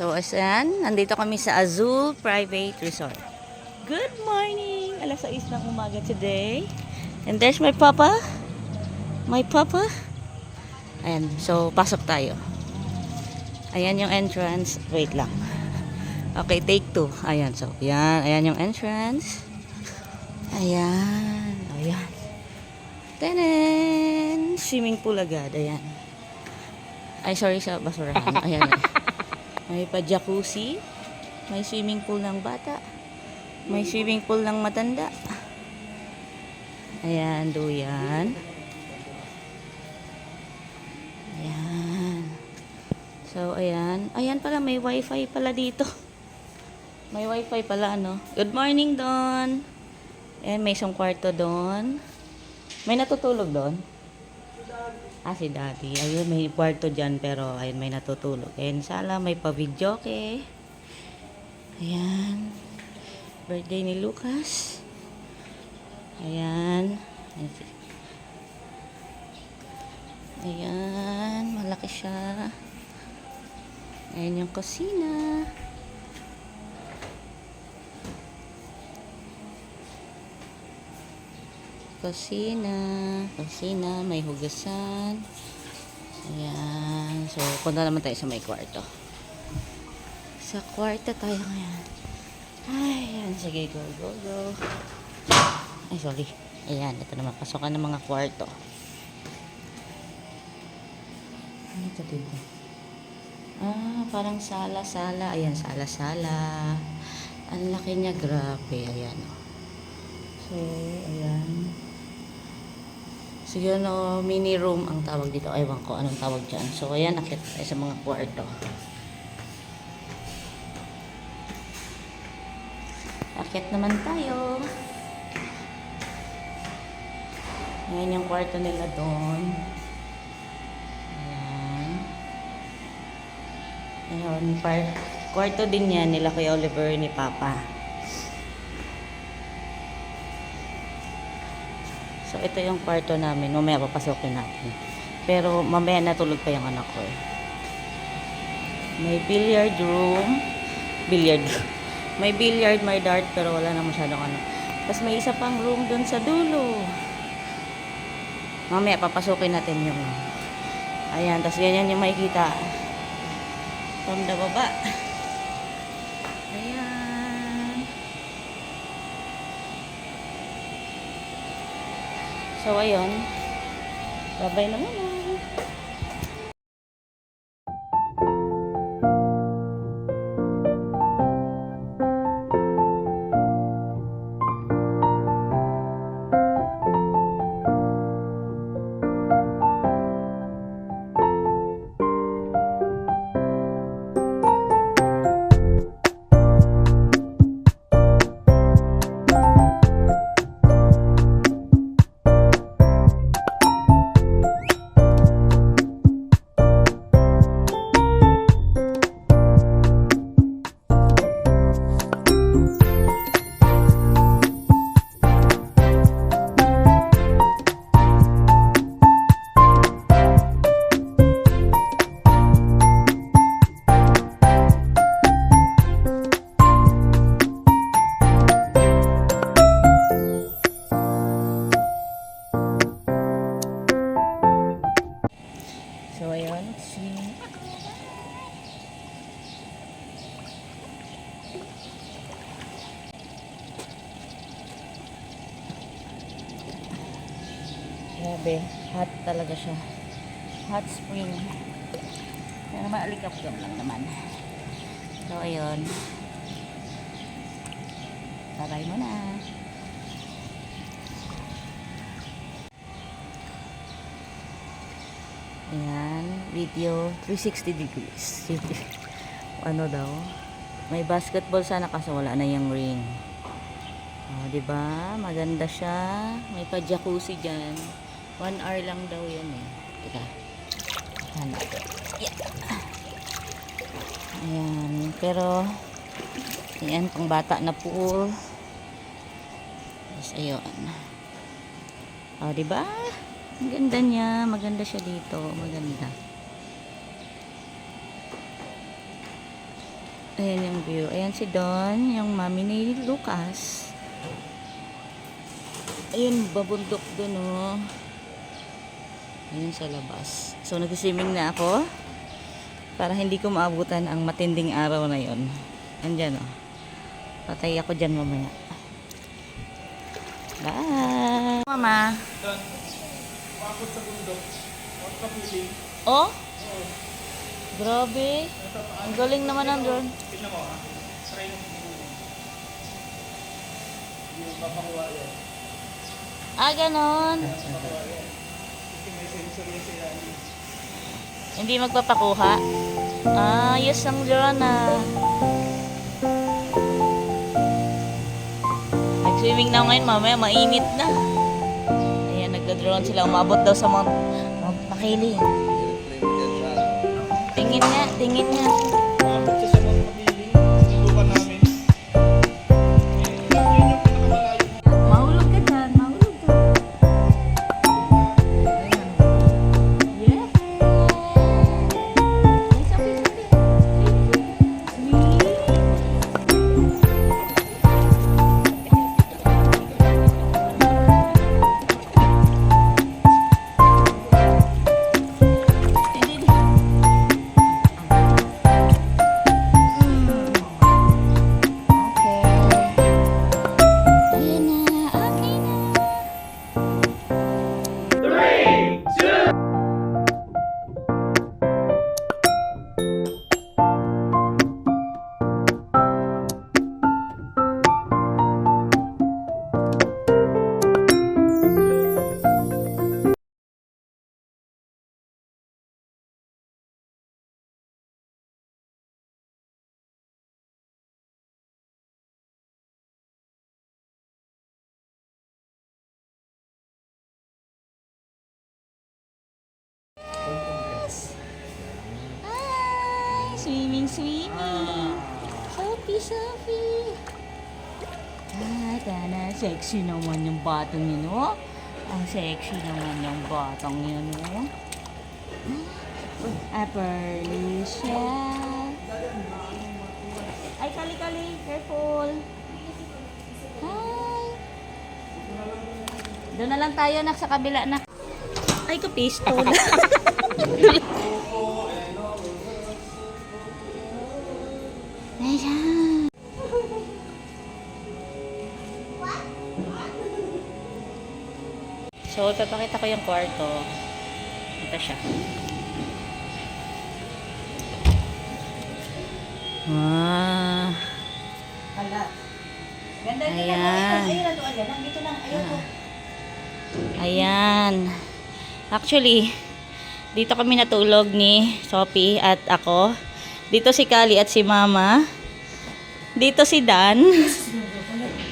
So, asan? Nandito kami sa Azul Private Resort. Good morning! Alas 6 ng umaga today. And there's my papa. My papa. Ayan. So, pasok tayo. Ayan yung entrance. Wait lang. Okay, take 2. Ayan. So, ayan. Ayan yung entrance. Ayan. Ayan. Tenen! Swimming pool agad. Ayan. Ay, sorry sa basurahan. Ayan. May pa-jacuzzi. May swimming pool ng bata. May swimming pool ng matanda. Ayan, duyan. Ayan. So, ayan. Ayan pala, may wifi pala dito. May wifi pala, ano. Good morning, Don. Ayan, may isang kwarto doon. May natutulog doon? Si Daddy. Ayun, may kwarto dyan, pero ayun, may natutulog. Ayan, sala, may pa-videoke. Ayan. Birthday ni Lucas. Ayan. Ayan, malaki siya. Ayan yung kusina. Kusina, may hugasan. Ayan. So, punta naman tayo sa may kwarto. Sa kwarto tayo ngayon. Ayan, sige, go. Ay, sorry. Ayan, ito naman, pasokan ng mga kwarto. Ano ito dito? Parang sala. Ayan, sala. Ang laki niya, grabe. Ayan. So, ayan. Siguro mini room ang tawag dito. Ewan ko anong tawag dyan. So, ayan, nakita tayo sa mga kwarto. Akit naman tayo. Ayan yung kwarto nila doon. Ayan. Ayan, kwarto din yan nila Kuya Oliver ni Papa. So, ito yung kwarto namin. Mamaya papasokin natin. Pero, mamaya natulog pa yung anak ko. May billiard room. May billiard, may dart, pero wala na masyadong ano. Tapos, may isa pang room dun sa dulo. Mamaya papasokin natin yung ayan. Tapos, ganyan yung makikita from the baba. Ayan. So, ayun. Babay na muna. So, ayun. Grabe. Hot talaga siya. Hot spring. Kaya naman alikap-gam lang naman. So, ayun. Taray mo na. Ayan, video 360 degrees. Ano daw? May basketball sana kaso wala na yung ring. Oh, 'di ba? Maganda siya. May pa-jacuzzi diyan. 1 hour lang daw 'yan eh. Teka. Hanap. Yeah. Ayan, pero ayan, pang bata na pool. Yes, ayun. Oh, 'di ba? Ang ganda niya, maganda siya dito, maganda. Ayan yung view. Ayan si Don, yung mami ni Lucas. Ayun, babundok dun, oh. Ayun sa labas. So, nag-swimming na ako. Para hindi ko maabutan ang matinding araw na yon. Andyan, oh. Patay ako dyan mamaya. Bye! Mama. Pakot sa bundok. Huwag ka feeling. Oh? Grabe. Ang galing naman ng drone. Tignan mo ha. Try mo. Yung papakuha yan. Ah, ganon. Papakuha yan. Kasi may sensor yan sa ilalim. Hindi magpapakuha. Ah, yes ang drone ah. Nag-swimming na ngayon, mamaya mainit na. Ayan, nagda-drone sila. Umabot daw sa Mount Makiling. Tingin nga, tingin nga. Pakot siya sa mga feeling. Sinubukan namin. Yun yung pinakamalayo. Mahulog ka dyan, mahulog ka. Yeah. Ay, sabi. Hi! Swimming, swimming. Selfie, selfie. Tana, sexy naman yung batang yun, oh. Ang sexy naman yung batang yun, oh. Pearly siya. Ay, kali-kali. Careful. Hi! Doon na lang tayo, nak, sa kabila, nak. Ay, ka-pistol. Ayan. So, ipapakita ko yung kwarto. Ito siya. Ah. Ganda din Ayan. naman. Ayun na doon. Nandito lang. Ayun po. Ayan. Actually, dito kami natulog ni Sophie at ako. Dito si Kali at si Mama. Dito si Dan.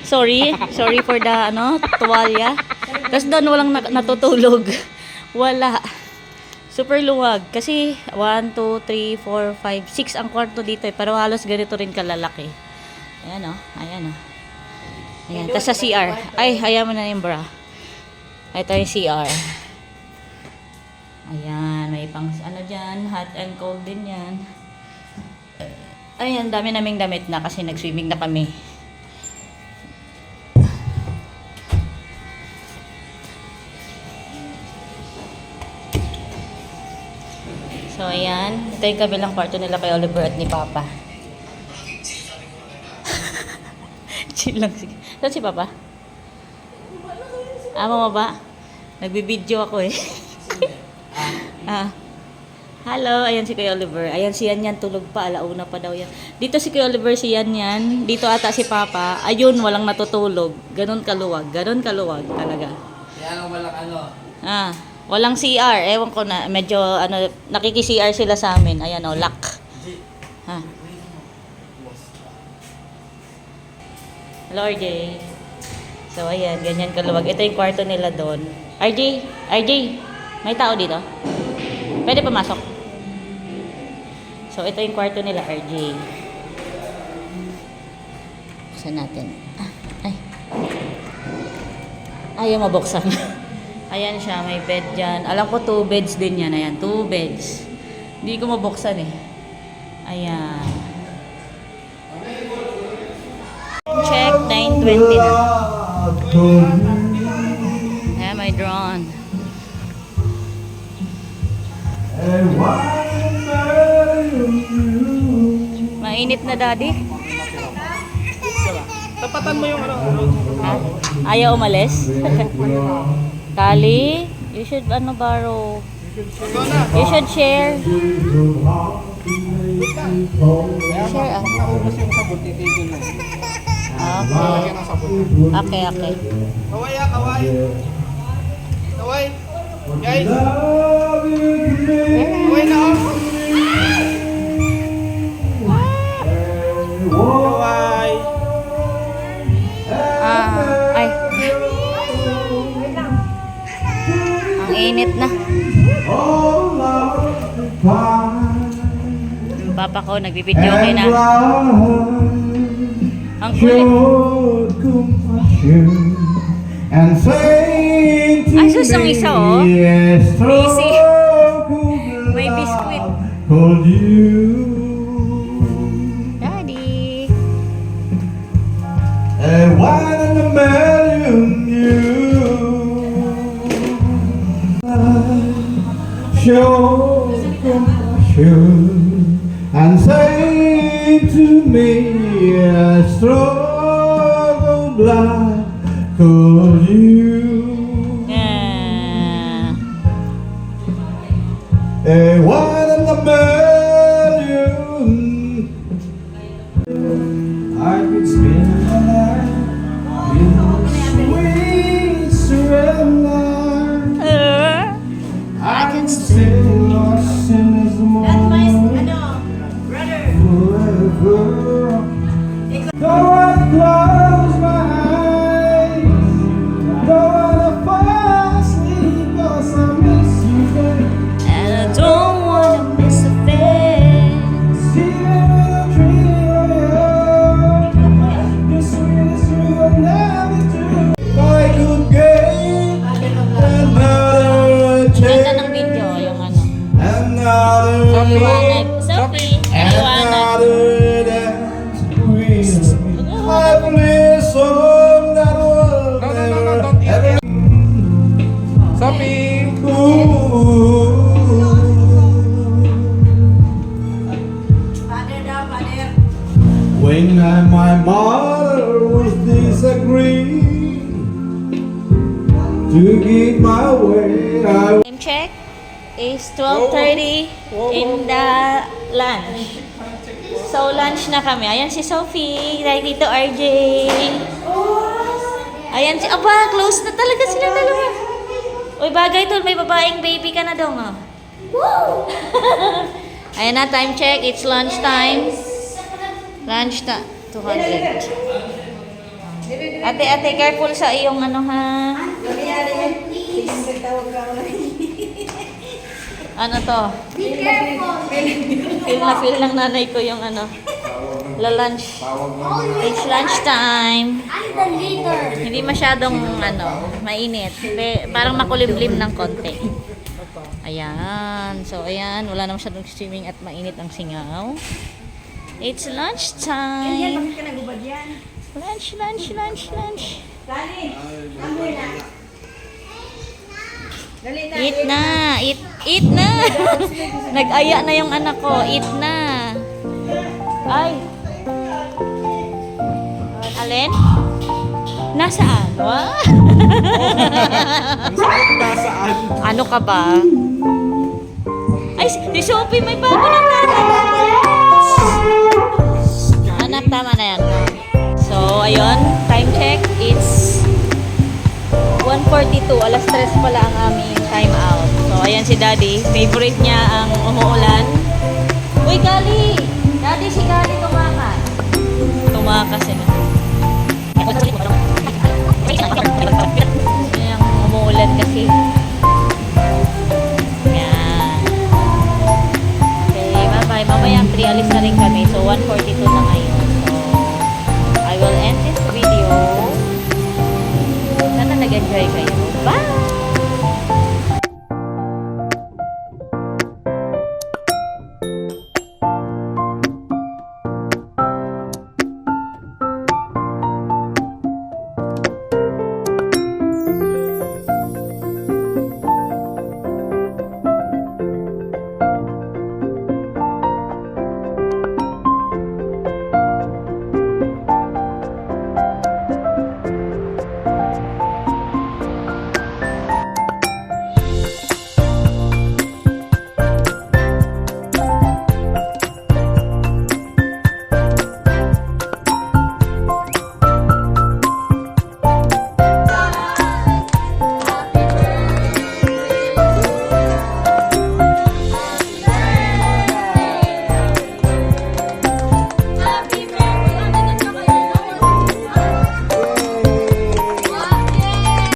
Sorry for the tuwalya. Tapos doon walang natutulog. Wala. Super luwag. Kasi 1, 2, 3, 4, 5, 6 ang kwarto dito eh. Pero halos ganito rin kalalaki. Ayan o. Ayan o. Ayan. Tapos sa CR. Ay, hayaan mo na yung bra. Ito yung CR. Ayan. May pang dyan. Hot and cold din yan. Ayan. Dami naming damit na kasi nag-swimming na kami. So, ayan. Ito yung kabilang kwarto nila kay Oliver at ni Papa. Chill lang. Sige. Saan si Papa? Mo ba? Nagbibideo ako eh. Hello. Ayan si Kuya Oliver. Ayan si Yan tulog pa. Alauna pa daw yan. Dito si Kuya Oliver, si Yan. Dito ata si Papa. Ayun, walang natutulog. Ganon kaluwag. Ganon kaluwag talaga. Yan ang walang Walang CR. Ewan ko na. Medyo, nakiki-CR sila sa amin. Ayan lock. Hello, RJ. So, ayan. Ganyan kaluwag. Ito yung kwarto nila doon. RJ, may tao dito? Pwede pumasok. So, ito yung kwarto nila, RJ. Buksan natin. Ayaw mabuksan. Ayan siya, may bed dyan. Alam ko 2 beds din yan. Ayan, 2 beds. Hindi ko mabuksan eh. Ayan. 7:20 na. Ayan, may drone. Mainit na, Daddy. Tapatan mo yung ano. Ha? Ayaw umalis? Kali, you should borrow. You should share. Share ah. Naubos yung sabon, titigil na. Okay. Lagyan ng sabon. Okay, okay. Kaway ah, kaway. Kaway. Guys. Kaway na oh. Kaway. Ay. Ang init na. Yung papa ko, nagbibideo kayo na. Ang kulit. Ay, sus, ang isa, oh. Busy. May biskuit. Daddy. Show compassion and say to me a struggle blood for you. Yeah. A one in a million. I could spend my life in sweet surrender. I can stay lost in this That's my, moment brother. forever. Though I close my eyes, though I fall asleep, 'cause I miss you, babe. And I don't wanna miss a thing. See a dream of you, the sweetest you will never do. If I could gain another Ganda ng chance, video, yung ano. another Liwanag. Sophie, liwanag. another dance with I believe song that will No, never don't eat ever. Sophie. Father daw, father. When I, my mother was disagree to get my way, I Time check is 12:30 in the lunch. So, lunch na kami. Ayan si Sophie. Dahil dito, RJ. Ayan si... Aba, close na talaga sila dalawa. Uy, bagay tol. May babaeng baby ka na daw, nga. Ayan na, time check. It's lunch time. Lunch ta. 200. Ate, careful sa iyong ano, ha? Ano to? Be careful. Feel ng nanay ko yung ano. La-lunch. It's lunch time. I'm the leader. Hindi masyadong ano, mainit. Parang makulimlim ng konti. Ayan. So, ayan. Wala na masyadong swimming at mainit ang singaw. It's lunch time. Bakit ka nagubad yan? Lunch. Dali. Amoy na. Dali na. Eat na. Nag-aya na yung anak ko. Eat na. Ay. Alin? Nasaan? What? Nasaan? Ano ka ba? Ay, si Sophie may bago ng tatay. Anak, tama na yan. So, ayun. Time check. It's 1:42. Alas 3 pala ang aming time out. So, ayan si Daddy. Favorite niya ang umuulan. Uy, Kali! Daddy, si Kali tumakas. Tumakas eh. Yung umuulan kasi.